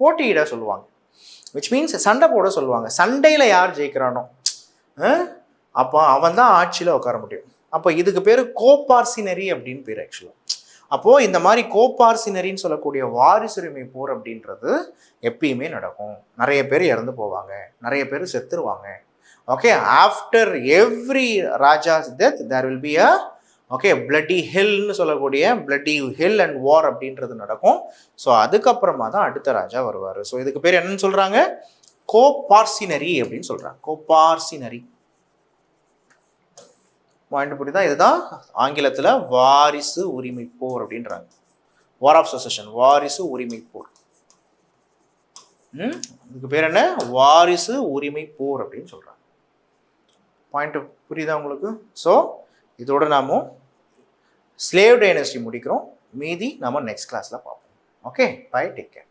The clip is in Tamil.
போட்டியிட சொல்லுவாங்க, விச் மீன்ஸ் சண்டை போட சொல்லுவாங்க. சண்டையில் யார் ஜெயிக்கிறானோ அப்போ அவன் தான் ஆட்சியில் உட்கார முடியும். அப்போ இதுக்கு பேர் கோபார்சினரி அப்படின்னு பேர் ஆக்சுவலாக. அப்போது இந்த மாதிரி கோபார்சினரின்னு சொல்லக்கூடிய வாரிசுரிமை போர் அப்படின்றது எப்பயுமே நடக்கும். நிறைய பேர் இறந்து போவாங்க, நிறைய பேர் செத்துருவாங்க. Okay, after every raja's death there will be a bloody ஹில்னு சொல்லக்கூடிய பிளட்டி ஹில் அண்ட் வார் அப்படின்றது நடக்கும். ஸோ அதுக்கப்புறமா தான் அடுத்த ராஜா வருவார். ஸோ இதுக்கு பேர் என்னன்னு சொல்கிறாங்க? கோபார்சினரி அப்படின்னு சொல்கிறாங்க. கோபார்சினரி பாயிண்ட் புரியுதா? இதுதான் ஆங்கிலத்தில் வாரிசு உரிமை போர் அப்படின்றாங்க. வார் ஆஃப் சக்சஷன், வாரிசு உரிமை போர். இதுக்கு பேர் என்ன? வாரிசு உரிமை போர் அப்படின்னு சொல்கிறாங்க. பாயிண்ட் புரியுதா உங்களுக்கு? ஸோ இதோட நாம ஸ்லேவ் டைனஸ்டி முடிக்கிறோம். மீதி நம்ம நெக்ஸ்ட் கிளாஸில் பார்ப்போம். Okay, bye, take care.